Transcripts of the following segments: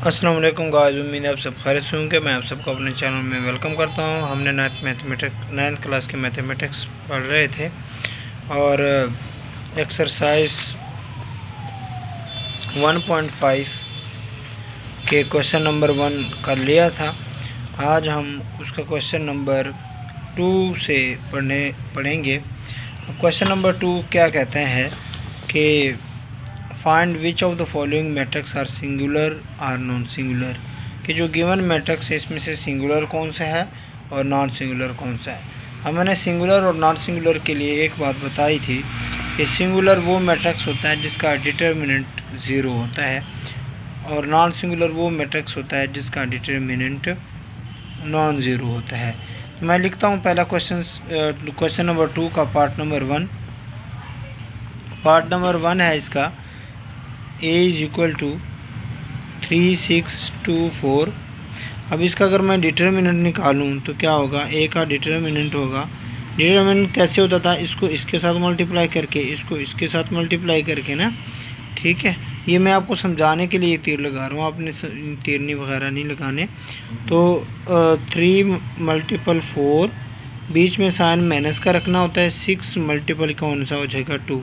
अस्सलाम वालेकुम गाइस, उम्मीद है आप सब खैरियत से होंगे। मैं आप सबको अपने चैनल में वेलकम करता हूं। हमने नाइन्थ क्लास के मैथमेटिक्स पढ़ रहे थे और एक्सरसाइज 1.5 के क्वेश्चन नंबर 1 कर लिया था। आज हम उसका क्वेश्चन नंबर 2 से पढ़ेंगे। क्वेश्चन नंबर 2 क्या कहते हैं कि find which of the following matrix are singular or non singular, कि जो गिवन मैट्रिक्स है इसमें से सिंगुलर कौन सा है और नॉन सिंगुलर कौन सा है। अब मैंने सिंगुलर और नॉन सिंगुलर के लिए एक बात बताई थी कि सिंगुलर वो मैट्रिक्स होता है जिसका डिटर्मिनेंट 0 होता है और नॉन सिंगुलर वो मैट्रिक्स होता है जिसका डिटर्मिनेंट नॉन ज़ीरो होता है। तो मैं लिखता हूँ पहला क्वेश्चन नंबर 2 का पार्ट नंबर 1। पार्ट नंबर 1 है इसका a = 3, 6, 2, 4। अब इसका अगर मैं डिटर्मिनेंट निकालूं तो क्या होगा, a का डिटर्मिनेंट होगा। डिटर्मिनेंट कैसे होता था, इसको इसके साथ मल्टीप्लाई करके, इसको इसके साथ मल्टीप्लाई करके ना, ठीक है। ये मैं आपको समझाने के लिए तीर लगा रहा हूँ, आपने तीरनी वगैरह नहीं लगाने। तो 3 × 4, बीच में साइन माइनस का रखना होता है। 6 मल्टीपल कौन सा हो जाएगा, 2।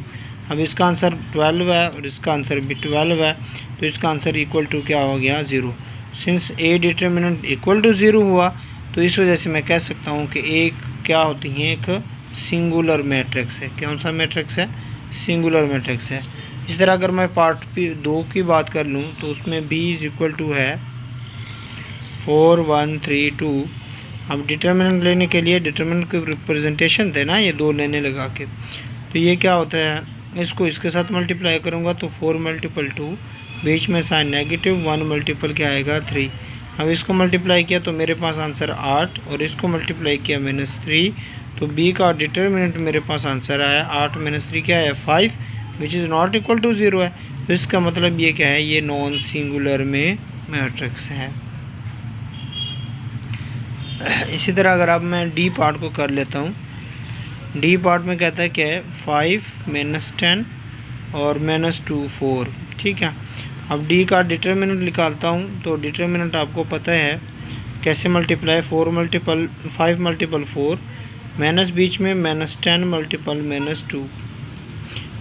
अब इसका आंसर 12 है और इसका आंसर भी 12 है, तो इसका आंसर इक्वल टू क्या हो गया, 0। Since A determinant equal to 0 हुआ तो इस वजह से मैं कह सकता हूँ कि एक क्या होती है, एक सिंगुलर मैट्रिक्स है। कौन सा मैट्रिक्स है, सिंगुलर मैट्रिक्स है। इस तरह अगर मैं पार्ट 2 की बात कर लूँ तो उसमें b = है 4, 1, 3, 2। अब डिटर्मिनेंट लेने के लिए डिटर्मिनेंट के रिप्रेजेंटेशन थे ना, ये 2 लेने लगा के, तो ये क्या होता है, इसको इसके साथ मल्टीप्लाई करूँगा तो 4 × 2, बीच में साइन नेगेटिव, 1 मल्टीपल क्या आएगा, 3। अब इसको मल्टीप्लाई किया तो मेरे पास आंसर 8 और इसको मल्टीप्लाई किया -3, तो b का डिटर्मिनेंट मेरे पास आंसर आया 8 - 3 क्या है, 5, which is not equal to 0 है। तो इसका मतलब ये क्या है, ये नॉन सिंगुलर में मैट्रिक्स है। इसी तरह अगर अब मैं डी पार्ट को कर लेता हूँ, डी पार्ट में कहता है क्या है, 5 - 10 और -2, 4, ठीक है। अब डी का डिटर्मिनेंट निकालता हूँ तो डिटर्मिनेंट आपको पता है कैसे मल्टीप्लाई, 5 × 4, माइनस बीच में -10 × -2,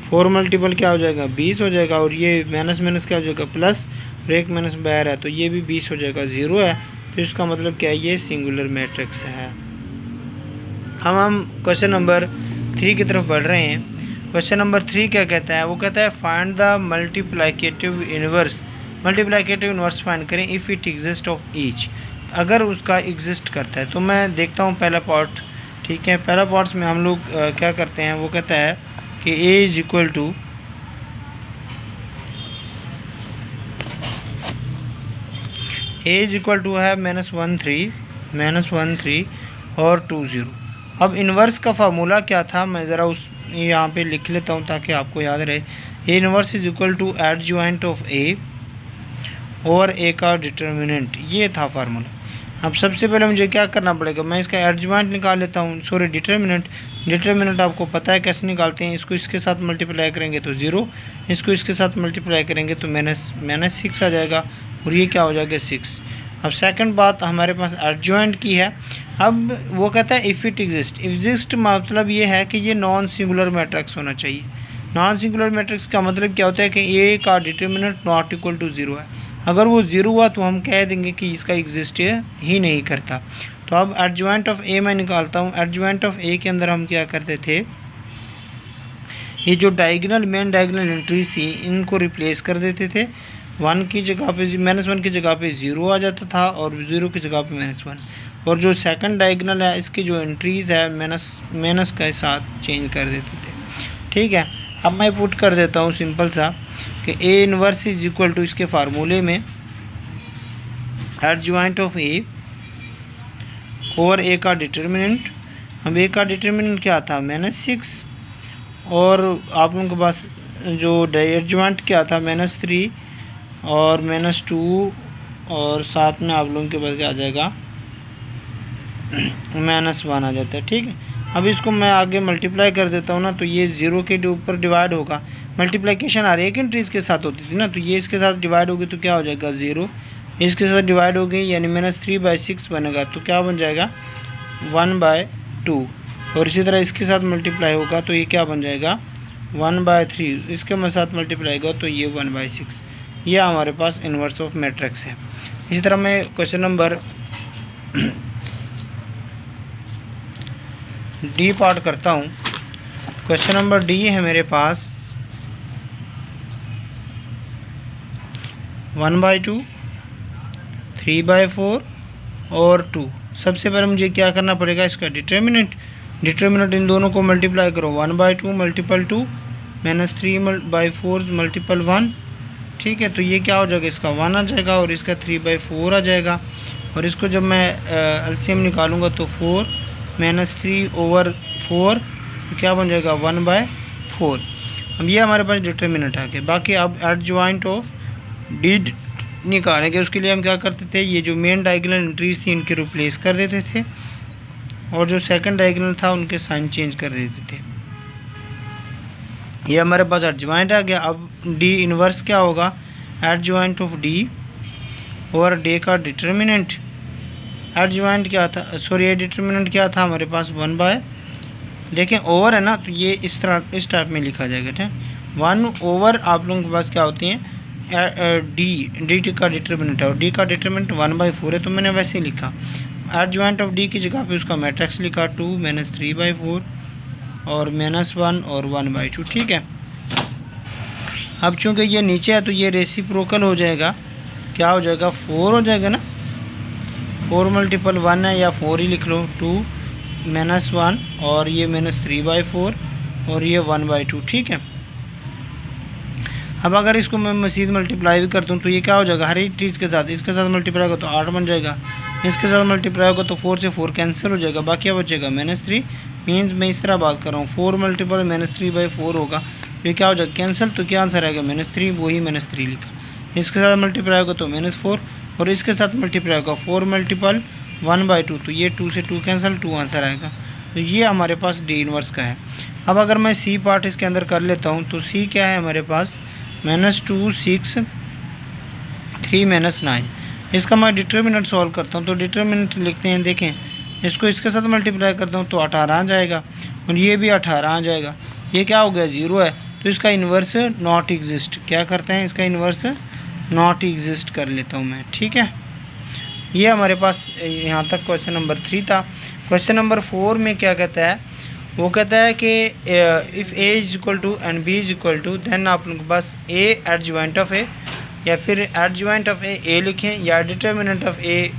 4 मल्टीपल क्या हो जाएगा, 20 हो जाएगा, और ये माइनस क्या हो जाएगा, प्लस, और एक माइनस बाहर है तो ये भी 20 हो जाएगा, 0 है। तो इसका मतलब क्या है, ये सिंगुलर मैट्रिक्स है। हम क्वेश्चन नंबर 3 की तरफ बढ़ रहे हैं। क्वेश्चन नंबर 3 क्या कहता है, वो कहता है find the multiplicative inverse find करें if it exist of each, अगर उसका एग्जिस्ट करता है। तो मैं देखता हूँ पहला पार्ट, ठीक है। पहला पार्ट्स में हम लोग क्या करते हैं, वो कहता है कि a = है -1, 3 और 2, 0। अब इन्वर्स का फार्मूला क्या था, मैं ज़रा उस यहाँ पे लिख लेता हूँ ताकि आपको याद रहे। A inverse = adjoint of A और ए का डिटर्मिनेंट, ये था फार्मूला। अब सबसे पहले मुझे क्या करना पड़ेगा, मैं इसका एडजॉइंट निकाल लेता हूँ, सॉरी डिटर्मिनेंट आपको पता है कैसे निकालते हैं। इसको इसके साथ मल्टीप्लाई करेंगे तो 0, इसको इसके साथ मल्टीप्लाई करेंगे तो -6 आ जाएगा, और ये क्या हो जाएगा, 6। अब सेकंड बात हमारे पास एडजॉइंट की है। अब वो कहता है इफ़ इट एग्जिस्ट मतलब ये है कि ये नॉन सिंगुलर मैट्रिक्स होना चाहिए। नॉन सिंगुलर मैट्रिक्स का मतलब क्या होता है कि ए का डिटर्मिनेंट नॉट इक्वल टू 0 है। अगर वो 0 हुआ तो हम कह देंगे कि इसका एग्जिस्ट ही नहीं करता। तो अब एडजॉइंट ऑफ ए मैं निकालता हूँ। एडजॉइंट ऑफ ए के अंदर हम क्या करते थे, ये जो मेन डायगोनल एंट्रीज थी इनको रिप्लेस कर देते थे। 1 की जगह पे -1 की जगह पे 0 आ जाता था और 0 की जगह पे -1, और जो सेकंड डायगोनल है इसकी जो एंट्रीज़ है माइनस के साथ चेंज कर देते थे, ठीक है। अब मैं पुट कर देता हूँ सिंपल सा कि ए इन्वर्स = इसके फार्मूले में एडजॉइंट ऑफ ए और ए का डिटर्मिनेंट। अब ए का डिटर्मिनेंट क्या था, -6, और आप लोगों के पास जो एडजॉइंट क्या था, -3 और -2, और साथ में आप लोगों के पास क्या आ जाएगा, -1 आ जाता है, ठीक है। अब इसको मैं आगे मल्टीप्लाई कर देता हूँ ना, तो ये 0 के ऊपर डिवाइड होगा। मल्टीप्लिकेशन हर एक एंट्रीज के साथ होती थी ना, तो ये इसके साथ डिवाइड होगी तो क्या हो जाएगा, 0। इसके साथ डिवाइड हो गई यानी -3/6 बनेगा, तो क्या बन जाएगा 1/2। और इसी तरह इसके साथ मल्टीप्लाई होगा तो ये क्या बन जाएगा 1/3। इसके साथ मल्टीप्लाई होगा तो ये 1/6। यह हमारे पास इन्वर्स ऑफ मैट्रिक्स है। इसी तरह मैं क्वेश्चन नंबर डी पार्ट करता हूँ। क्वेश्चन नंबर डी है मेरे पास 1/2, 3/4 और 2। सबसे पहले मुझे क्या करना पड़ेगा, इसका डिटर्मिनेंट इन दोनों को मल्टीप्लाई करो। 1/2 मल्टीपल 2 -3/4 मल्टीपल 1। ठीक है, तो ये क्या हो जाएगा, इसका 1 आ जाएगा और इसका 3/4 आ जाएगा। और इसको जब मैं एलसीएम निकालूंगा तो 4 -3/4 तो क्या बन जाएगा 1/4। अब ये हमारे पास डिटर्मिनेंट आ गया। बाकी अब एडजॉइंट ऑफ डी निकालेंगे, उसके लिए हम क्या करते थे, ये जो मेन डायगोनल एंट्रीज थी इनके रिप्लेस कर देते थे और जो सेकंड डायगोनल था उनके साइन चेंज कर देते थे। ये हमारे पास एडजॉइंट आ गया। अब डी इनवर्स क्या होगा, एडजॉइंट ऑफ डी और डी का डिटर्मिनेंट। एडजॉइंट क्या था, सॉरी ये डिटर्मिनेंट क्या था हमारे पास 1/, देखें ओवर है ना, तो ये इस तरह इस टाइप में लिखा जाएगा। ठीक 1/, आप लोगों के पास क्या होती हैं डी का डिटर्मिनेंट है और डी का डिटर्मिनेंट 1/4 है, तो मैंने वैसे ही लिखा। एडजॉइंट ऑफ डी की जगह पे उसका मैट्रिक्स लिखा 2 -3/4 और -1 और 1/2। ठीक है, अब चूंकि ये नीचे है तो ये रेसिप्रोकल हो जाएगा, क्या हो जाएगा 4 हो जाएगा ना। 4 मल्टीपल 1 है या 4 ही लिख लो, 2 -1 और ये -3/4 और ये 1/2। ठीक है, अब अगर इसको मैं मज़ीद मल्टीप्लाई भी करता हूँ तो ये क्या हो जाएगा, हर एक चीज़ के साथ इसके साथ मल्टीप्लाई होगा तो 8 बन जाएगा, इसके साथ मल्टीप्लाई होगा तो 4 से 4 कैंसिल हो जाएगा, बाकी क्या बचेगा -3। मीन्स मैं इस तरह बात कर रहा हूँ, 4 मल्टीपल -3/4 होगा, ये क्या हो जाएगा कैंसिल, तो क्या आंसर आएगा -3, वही -3 लिखा। इसके साथ मल्टीप्लाई होगा तो -4 और इसके साथ मल्टीप्लाई होगा 4 मल्टीपल 1/2, तो ये 2 से 2 कैंसिल, 2 आंसर आएगा। तो ये हमारे पास डी इनवर्स का है। अब अगर मैं सी पार्ट इसके अंदर कर लेता हूँ तो सी क्या है हमारे पास -2 6 3 -9। इसका मैं डिटर्मिनेंट सॉल्व करता हूँ तो डिटर्मिनेंट लिखते हैं, देखें इसको इसके साथ मल्टीप्लाई करता हूँ तो 18 आ जाएगा और ये भी 18 आ जाएगा। ये क्या हो गया 0 है, तो इसका इन्वर्स नॉट एग्जिस्ट। क्या करते हैं, इसका इन्वर्स नॉट एग्जिस्ट कर लेता हूँ मैं। ठीक है, ये हमारे पास यहाँ तक क्वेश्चन नंबर 3 था। क्वेश्चन नंबर 4 में क्या कहता है, वो कहता है कि if A is equal to and B is equal to, then आप लोगों के पास ए एडजॉइंट ऑफ ए या फिर एडजॉइंट ऑफ ए लिखें या डिटर्मिनेंट ऑफ ए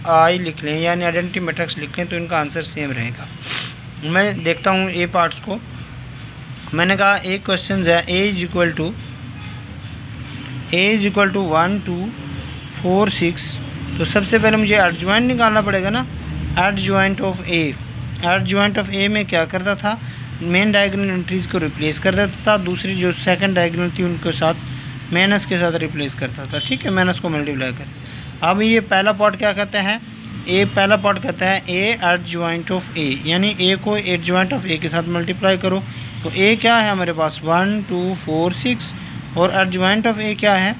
आई लिख लें, यानी आइडेंटिटी मैट्रिक्स लिख लें, तो इनका आंसर सेम रहेगा। मैं देखता हूँ ए पार्ट्स को। मैंने कहा एक क्वेश्चन है ए इज इक्वल टू 1 2 4 6, तो सबसे पहले मुझे एडजॉइंट निकालना पड़ेगा ना, adjoint of A. Adjoint of A में क्या करता था, मेन डायगोनल एंट्रीज़ को रिप्लेस कर देता था, दूसरी जो सेकंड डायगोनल थी उनके साथ माइनस के साथ रिप्लेस करता था। ठीक है, माइनस को मल्टीप्लाई कर। अब ये पहला पार्ट क्या कहता है, ए पहला पार्ट कहता है ए एडजॉइंट ऑफ ए, यानी ए को एडजॉइंट ऑफ ए के साथ मल्टीप्लाई करो। तो ए क्या है हमारे पास 1 2 4 6 और एडजॉइंट ऑफ ए क्या है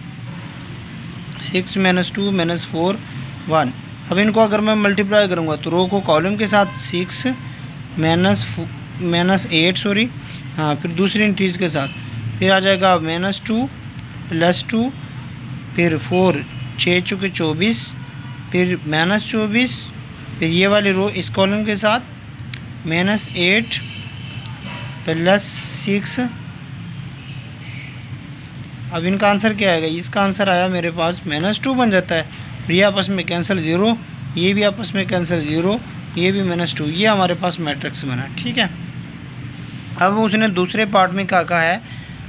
6 -2 -4 1। अब इनको अगर मैं मल्टीप्लाई करूँगा तो रो को कॉलम के साथ 6 -8 सॉरी, हाँ, फिर दूसरी एंट्रीज़ के साथ फिर आ जाएगा -2 +2 फिर 4 6 चुके 24 फिर -24 फिर ये वाली रो इस कॉलम के साथ -8 +6। अब इनका आंसर क्या आएगा, इसका आंसर आया मेरे पास -2 बन जाता है, फिर ये आपस में कैंसिल 0, ये भी आपस में कैंसिल 0, ये भी -2, ये हमारे पास मैट्रिक्स बना। ठीक है, अब उसने दूसरे पार्ट में क्या कहा है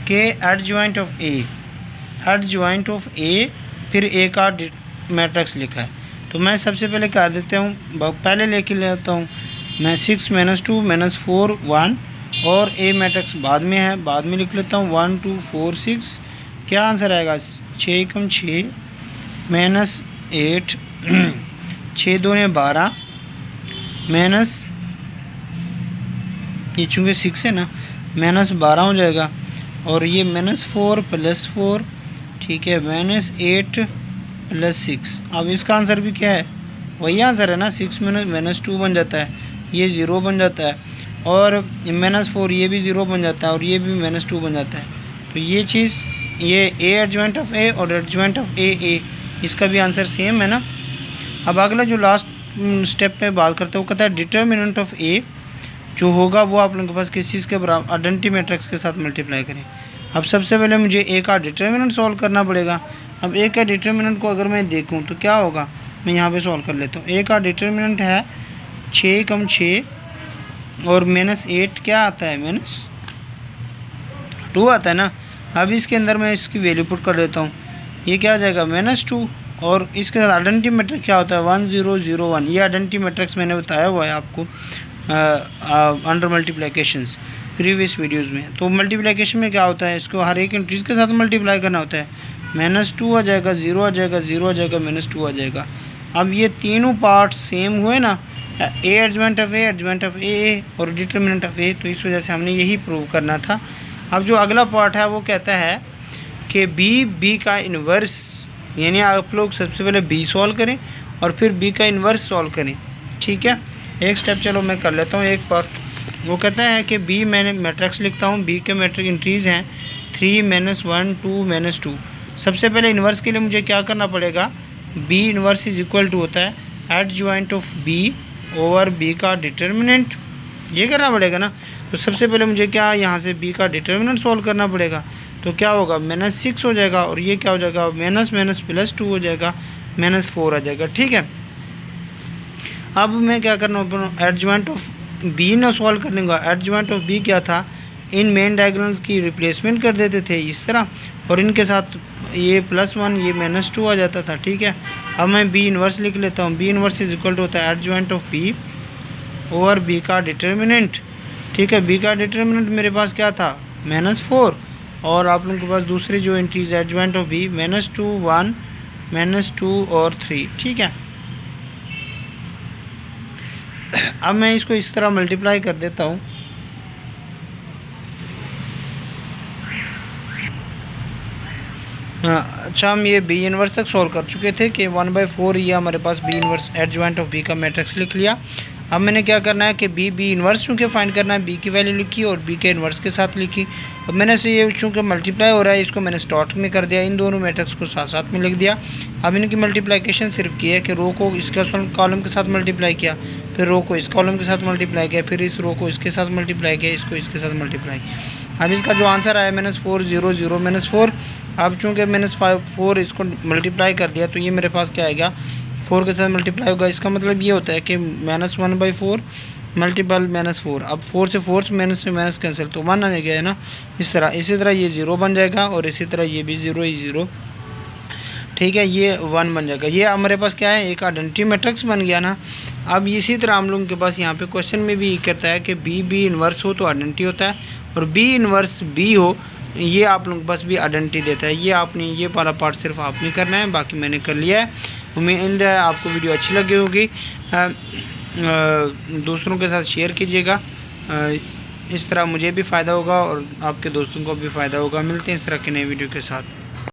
कि adjoint of A, adjoint of A फिर ए का मैट्रिक्स लिखा है। तो मैं सबसे पहले कर देता हूँ, पहले लेके लेता हूँ मैं 6 -2 -4 1 और ए मैट्रिक्स बाद में है, बाद में लिख लेता हूँ 1 2 4 6। क्या आंसर आएगा 6 कम 6 -8 6 2 12 माइनस ये चूँकि 6 है ना -12 हो जाएगा और ये -4 +4, ठीक है, -8 +6। अब इसका आंसर भी क्या है, वही आंसर है ना, 6 -2 बन जाता है, ये 0 बन जाता है, और -4 ये भी 0 बन जाता है, और ये भी -2 बन जाता है। तो ये चीज़, ये ए एडजॉइंट ऑफ ए और एडजॉइंट ऑफ ए, इसका भी आंसर सेम है ना। अब अगला जो लास्ट स्टेप पे बात करते हैं वो कहता है डिटर्मिनेंट ऑफ ए जो होगा वो आप लोगों के पास किस चीज़ के बराबर, आइडेंटिटी मैट्रिक्स के साथ मल्टीप्लाई करें। अब सबसे पहले मुझे ए का डिटर्मिनेंट सॉल्व करना पड़ेगा। अब ए का डिटर्मिनेंट को अगर मैं देखूं तो क्या होगा, मैं यहाँ पे सॉल्व कर लेता हूँ। ए का डिटर्मिनेंट है 6 × 6 और -8 क्या आता है, -2 आता है ना। अब इसके अंदर मैं इसकी वैल्यू पुट कर देता हूँ, ये क्या आ जाएगा -2, और इसके साथ आइडेंटिटी मैट्रिक्स क्या होता है 1 0 0 1। ये आइडेंटिटी मैट्रिक्स मैंने बताया हुआ है आपको अंडर मल्टीप्लिकेशंस प्रीवियस वीडियोस में। तो मल्टीप्लिकेशन में क्या होता है, इसको हर एक इंट्रीज के साथ मल्टीप्लाई करना होता है। -2 आ जाएगा, 0 आ जाएगा, 0 आ जाएगा, -2 आ जाएगा। अब ये तीनों पार्ट सेम हुए ना, A adjoint of A, adjoint of A और डिटर्मिनेंट ऑफ ए, तो इस वजह से हमने यही प्रूव करना था। अब जो अगला पार्ट है वो कहता है कि बी का इन्वर्स, यानी आप लोग सबसे पहले बी सॉल्व करें और फिर बी का इन्वर्स सॉल्व करें। ठीक है, एक स्टेप चलो मैं कर लेता हूँ। एक पार्ट वो कहता है कि बी, मैंने मैट्रिक्स लिखता हूँ, बी के मैट्रिक इंट्रीज हैं 3 -1 2 -2। सबसे पहले इन्वर्स के लिए मुझे क्या करना पड़ेगा, B inverse is equal to होता है adjoint of B over B का डिटर्मिनेंट, ये करना पड़ेगा ना। तो सबसे पहले मुझे क्या, यहाँ से बी का डिटर्मिनेंट सॉल्व करना पड़ेगा। तो क्या होगा, -6 हो जाएगा, और ये क्या हो जाएगा, +2 हो जाएगा, -4 आ जाएगा। ठीक है, अब मैं क्या करना हूँ, एडजॉइंट ऑफ बी ना सॉल्व करने का। एडजॉइंट ऑफ बी क्या था, इन मेन डायगोनल्स की रिप्लेसमेंट कर देते थे इस तरह, और इनके साथ ये +1 ये -2 आ जाता था। ठीक है, अब मैं बी इन्वर्स लिख लेता हूँ। B inverse is equal to होता है adjoint of B over B का डिटर्मिनेंट। ठीक है, बी का डिटर्मिनेंट मेरे पास क्या था, -4, और आप लोगों के पास दूसरी जो एंट्रीज एडजॉइंट ऑफ बी -2 1 -2 और 3। ठीक है, अब मैं इसको इस तरह मल्टीप्लाई कर देता हूँ। हाँ, अच्छा, हम ये बी इन्वर्स तक सॉल्व कर चुके थे कि 1/4 ये हमारे पास B inverse adjoint of B का मैट्रिक्स लिख लिया। अब मैंने क्या करना है कि बी इन्वर्स चूँकि फाइंड करना है, बी की वैल्यू लिखी और बी के इन्वर्स के साथ लिखी। अब मैंने से ये चूँकि मल्टीप्लाई हो रहा है, इसको मैंने स्टार्ट में कर दिया, इन दोनों मैट्रिक्स को साथ साथ में लिख दिया। अब इनकी मल्टीप्लिकेशन सिर्फ की है कि रो को इसके कॉलम के साथ मल्टीप्लाई किया, फिर रो को इस कॉलम के साथ मल्टीप्लाई किया, फिर इस रो को इसके साथ मल्टीप्लाई किया, इसको इसके साथ मल्टीप्लाई किया। अब इसका जो आंसर आया -4 0 0 -4। अब चूँकि -4 इसको मल्टीप्लाई कर दिया, तो ये मेरे पास क्या आएगा, 4 के साथ मल्टीप्लाई होगा। इसका मतलब ये होता है कि -1/4 मल्टीपल -4। अब 4 से 4 से माइनस कैंसिल, तो 1 आ गया है ना। इसी तरह ये 0 बन जाएगा, और इसी तरह ये भी 0 ही 0। ठीक है, ये 1 बन जाएगा। ये हमारे पास क्या है, एक आइडेंटिटी मैट्रिक्स बन गया ना। अब इसी तरह हम लोगों के पास यहाँ पे क्वेश्चन में भी कहता है कि बी इन्वर्स हो तो आइडेंटिटी होता है, और बी इन्वर्स बी हो ये आप लोगों के पास भी आइडेंटिटी देता है। ये आपने, ये वाला पार्ट सिर्फ आपने करना है, बाकी मैंने कर लिया है। उम्मीद है आपको वीडियो अच्छी लगी होगी। दोस्तों के साथ शेयर कीजिएगा, इस तरह मुझे भी फ़ायदा होगा और आपके दोस्तों को भी फ़ायदा होगा। मिलते हैं इस तरह के नए वीडियो के साथ।